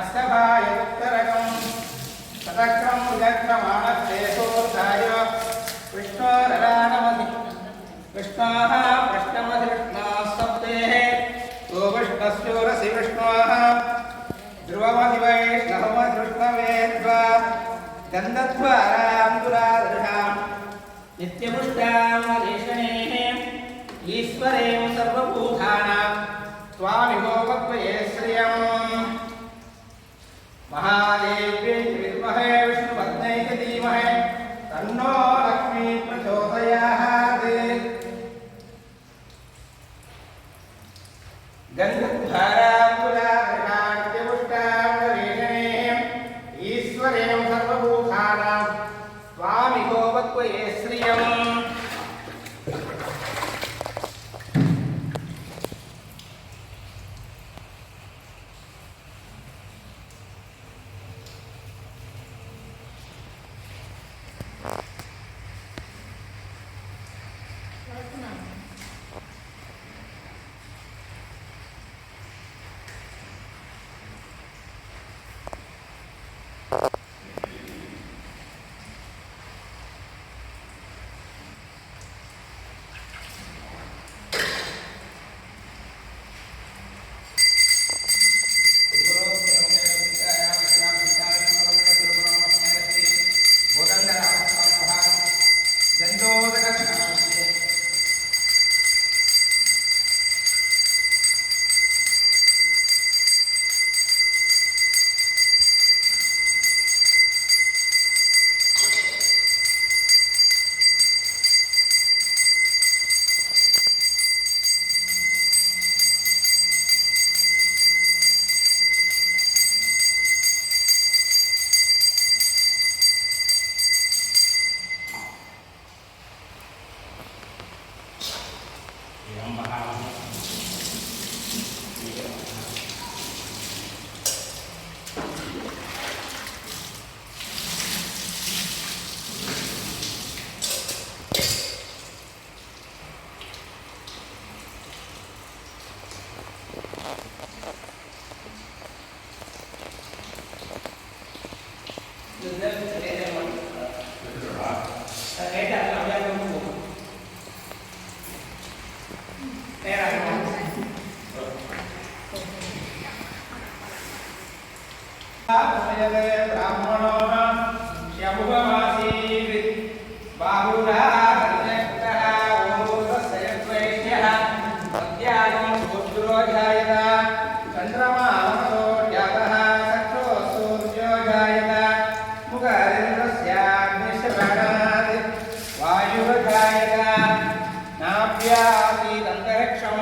अस्तभाय उत्तरकं शतक्रं विचक्रमाणश्रेषोत्थाय विष्णोरराणमधि विष्णाः प्रश्नमधिष्णाः सप्तेः तो विष्णस्योरसि विष्णाः ध्रुवमधि वैष्णवमधृष्णवेद्वा गन्धध्वाराम्बुरादृशां नित्यपुष्टामरीषणेः ईश्वरेण सर्वभूतानां स्वामिहो वक्वये श्रियम् महादेव्यै विद्महे विष्णुपत्न्यै च धीमहि तन्नो लक्ष्मी प्रचोदयात् गन्धद्वाराम्बुरादृशां ईश्वरेण सर्वभूतानां स्वामिहो वक्वये श्रियम् ब्राह्मणो शमुखमासीत् बाहुरः हरिणकृतः ओरुदस्यैश्यः सत्यागं पुत्रो जायत चन्द्रमानसो जातः सख्यो सूर्यो जायत मुखरिन्द्रस्याग्निश्रवणात् वायुः जायत नाभ्यासीदन्तरिक्षं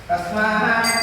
तस्मात्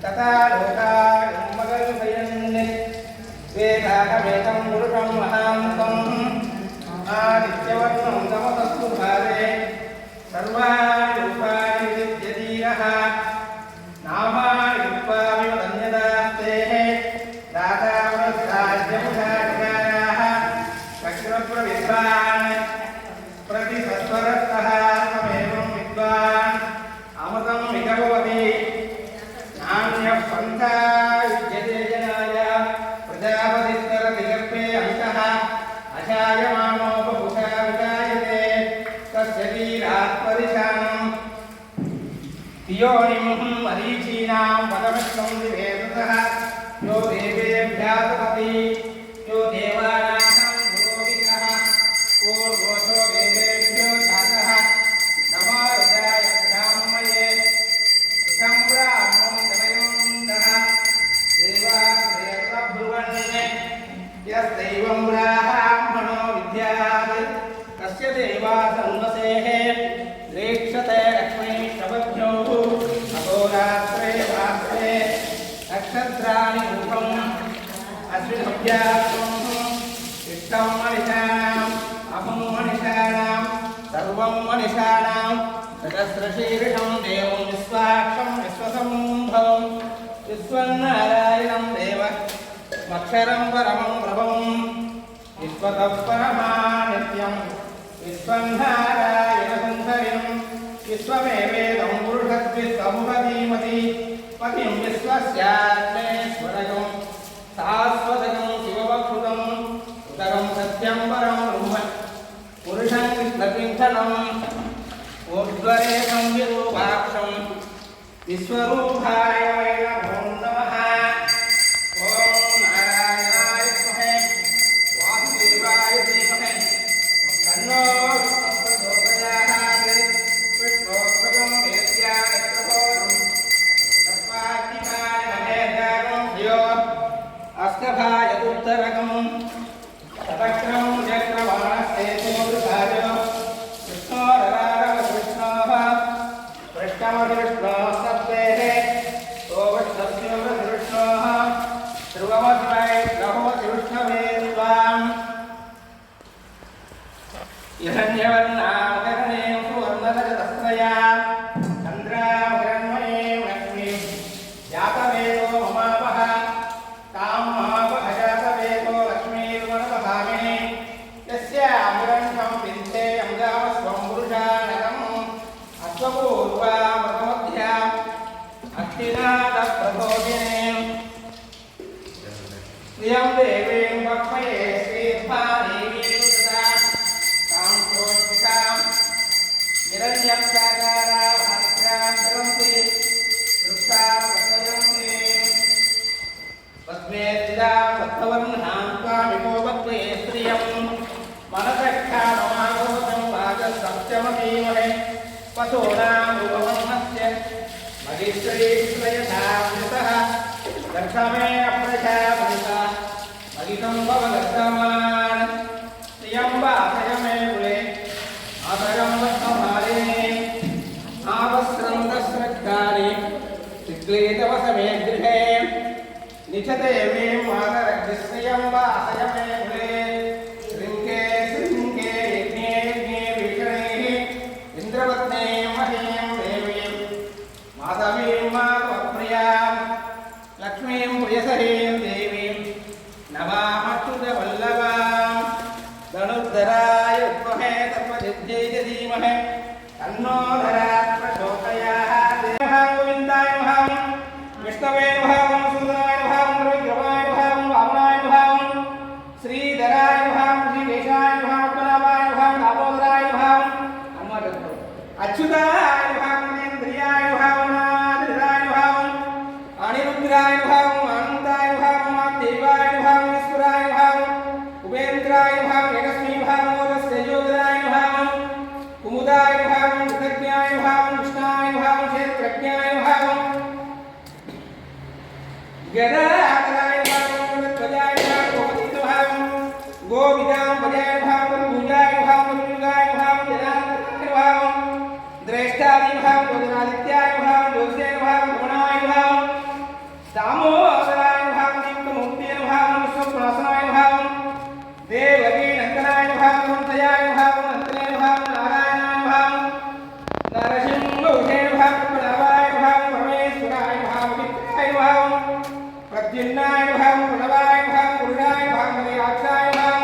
तथा लोकायुमगल्भयन् वेदाहमेतं पुरुषं महान्तम् आदित्यवर्णं तमसस्तु भारे सर्वाणि रूपाणि विद्यधीरः नामानि रूपाणि वदन्यदास्तेः दातावनस्राज्यमुखाधिकाराः चक्रप्रविद्वान् प्रतिसत्वरस्तः त्वमेवं विद्वान् अमृतं विगवति नान्यपन्था युज्यते जनाय प्रजापतिस्तरदिगर्भे अन्तः अजायमानो बहुशा विजायते तस्य वीरात्परिशानम् योनिं मरीचीनां पदमिष्टं विवेदतः यो देवेभ्यातपति यो देवानां पुरोहितः पूर्वोऽसो देवेभ्यो जातः नमो रुद्राय ब्राह्मये इदं ब्राह्मणं जनयन्तः देवाः देवता ब्रुवन् यस्दैवं ब्राह्मणो विद्यात् तस्य देवा सन्वसेः दीक्षते लक्ष्मीष्टपद्भ्यो अहोरात्रे भास्रे नक्षत्राणि ऊहम् अश्विनभ्यात्मम् इष्टं मनिषाणाम् अहं मनिषाणां सर्वं मनिषाणां सहस्रशीर्षं देवं विश्वाक्षं विश्वसम्भवं विश्वन्नारायणं देवमक्षरं परमं प्रभं विश्वतः परमानित्यं विश्वन्नारायणसुन्दरिं विश्वमेवेदं पुरुषद्विश्वमुपधीमति पतिं विश्वस्यात्मेश्वरकं शाश्वतकं शिववक्षुतं उदकं सत्यं परं ब्रह्म पुरुषं कृष्णपिङ्खलम् ऊर्ध्वरेखं विरूपाक्षं विश्वरूपाय वै नमो नमः। ॐ नारायणाय विद्महे वासुदेवाय धीमहि तन्नो विष्णुः प्रचोदयात्। विष्णोत्सवं वेद्यामित्रभोजं तस्माद्दिवाय महेन्द्रागं धियो अष्टभायदुत्तरकं तपक्रं चक्रवाणस्ते सुमृताय कृष्णोः सप्तेः सोवष्टस्य कृष्णोः ध्रुवमस्मै नमोऽसि विष्णवे त्वाम् हिरण्यवर्णां कर्णीं सुवर्णरजतस्रयां चन्द्रां हिरण्मयीं लक्ष्मीं जातवेदो ममापः तां ममापः जातवेदो लक्ष्मीर्मनवहामिनी यस्यामिरण्यं विन्धे अङ्गामस्वं पुरुषाणकम् अश्वपूर्वामृतमध्याम् अष्टिनाथप्रबोधिनीं श्रियं देवीं वक्मये श्रीर्भादेवीं तथा तां सोऽष्टिकां निरन्यक्षाकाराभास्रां चरन्ति तृप्तां प्रसयन्ति पद्मेत्तिदां पद्मवर्णां त्वामिको वक्मये श्रियं मनसख्याममागोचं वाचसप्तमधीमहे पशूनां रूपवर्णस्य मगिश्रीश्रयधामृतः दक्षमे अप्रजापतिता मगितं भवदर्शमान् श्रियं वासय मे कुले आसरं वत्समालिने आवस्त्रं दस्रक्कानि चिक्लीतवसमे गृहे निचते मे मातरग्निश्रियं वासय मे कुले शृङ्गे शृङ्गे यज्ञे यज्ञे भीषणैः इंद्रवत्ने महीं देवीं माधवीं माधवप्रियां लक्ष्मीं प्रियसरीं देवीं नमामच्युतवल्लभां धनुर्धराय विद्महे तत्त्वसिद्ध्यै च धीमहि तन्नो धरात् प्रचोदयात्। गोविन्दाय नमः विष्णवे नमः सुन्दराय नमः विक्रमाय नमः वामनाय नमः श्रीधराय नमः श्रीकेशाय नमः पद्मनाभाय नमः दामोदराय नमः अच्युताय नमः इन्द्रियाय नमः नारायणाय नमः अनिरुद्राय नमः अनन्ताय नमः देवाय नमः ईश्वराय नमः उपेन्द्राय नमः यज्ञस्मै नमः मोदस्य योगराय नमः कुमुदाय नमः कृतज्ञाय नमः कृष्णाय नमः क्षेत्रज्ञाय नमः गदाधराय नमः ध्वजाय नमः गोपतिनमः गोविदां भजाय नमः पूजाय नमः मृगाय नमः जनार्दनाय नमः द्रेष्ठाय नमः ज्योतिरादित्याय नमः ज्योतिषे नमः गुणाय नमः दामोदराय नमः दीप्तमूर्तये नमः विश्वप्रासनाय नमः देवकी नन्दनाय नमः मंतयाय नमः मंत्रे नमः नारायणाय नमः नरसिंहभूषे नमः पद्मनाभाय नमः परमेश्वराय नमः पवित्राय नमः प्रद्युम्नाय नमः प्रणवाय नमः पुरुषाय नमः मलयाक्षाय नमः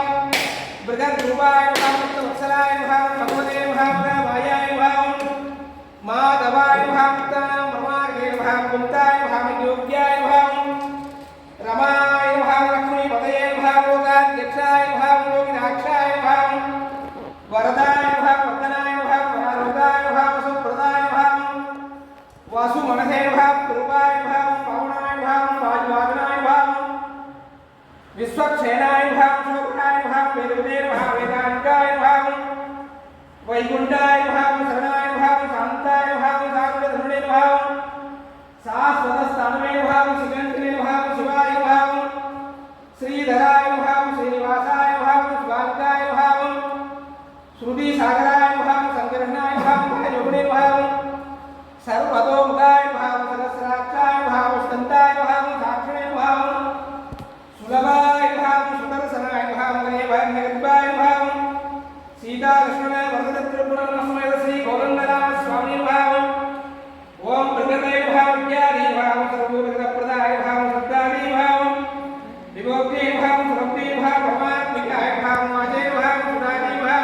मृगरूपाय नमः वत्सलाय नमः भगवते नमः रामायाय नमः माधवाय नमः मुक्तानां प्रमार्गे नमः कुन्ताय नमः योग्याय नमः रमाय नमः लक्ष्मीपतये नमः लोकाध्यक्षाय नमः लोकिनाक्षाय नमः वरदाय नमः वर्धनाय नमः परारोगाय नमः वसुप्रदाय नमः वासुमनसे नमः कृपाय नमः पावनाय नमः वायुवादनाय नमः विश्वक्षेणाय नमः शोभनाय नमः वेदवदे नमः वेदांगाय नमः वैकुंठाय नमः शरणाय नमः शांताय नमः सार्वधनुणे नमः शाश्वतस्थानवे नमः शिवेन्द्रे नमः शिवाय नमः श्रीधराय नमः सागराय नमः संकर्षणाय नमः योगिने नमः सर्वतोमुखाय नमः सहस्राक्षाय नमः वसन्ताय नमः साक्षिणे नमः सुलभाय नमः सुदर्शनाय नमः गणेशाय नमः सीता लक्ष्मण वरद त्रिपुर नमः श्री गौरंगनाथ स्वामी नमः ओम प्रकृते नमः विद्यादि नमः सर्वोपनिषदप्रदाय नमः सद्दादि नमः विभोक्ते नमः सुरक्ते नमः परमात्मिकाय नमः वाचे नमः सुदादि नमः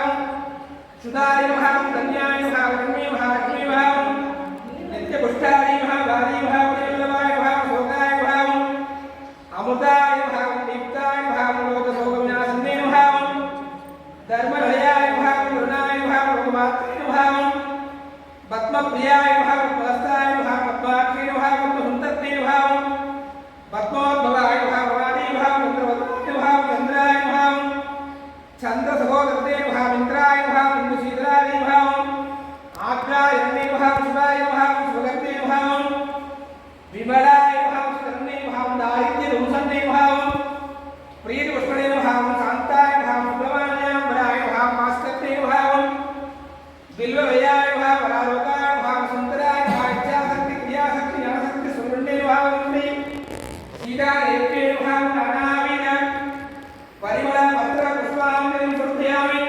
सुदादि नमः कन्याय नमः लक्ष्मी नमः लक्ष्मी नमः नित्यपुष्टादि नमः गादि नमः वल्लभाय नमः भोगाय नमः अमृताय नमः दीप्ताय नमः लोकशोकविनाशने नमः धर्मलयाय नमः करुणाय नमः लोकमात्रे नमः पद्मप्रियाय नमः पद्महस्ताय नमः पद्माक्षी नमः पद्मसुन्दर्ते नमः पद्मोद्भवाय नमः भवानी नमः चन्द्रवदनाय नमः चन्द्राय नमः चन्द्रसहोदरते नमः इन्द्राय नमः इन्दुशीतलाय नमः आज्ञायन्ने नमः शिवाय नमः शिवगर्ते नमः विमलाय नमः शरण्ये नमः दारिद्र्यदंशने नमः प्रीतिपुष्पणे नमः शान्ताय नमः सुब्रह्मण्याम्बराय नमः मास्कर्ते नमः बिल्वलयाय नमः परालोकाय नमः सुन्दराय नमः इच्छाशक्ति क्रियाशक्ति ज्ञानशक्ति सुवृण्णे नमः सीतादेव्ये नमः नानाविध परिमल पत्र पुष्पाञ्जलिं समर्पयामि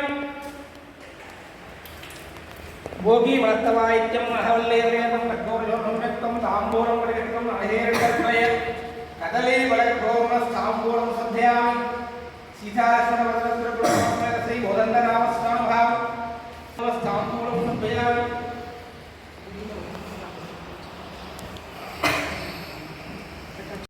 भोगी वर्तवाइत्यं महवल्लेर्यं नक्कोर्यों व्यक्तं ताम्बूलं परिगतं अहेर्गर्भय कदले वलक्रोमस्ताम्बूलं सन्ध्यामि सीताश्वरवदन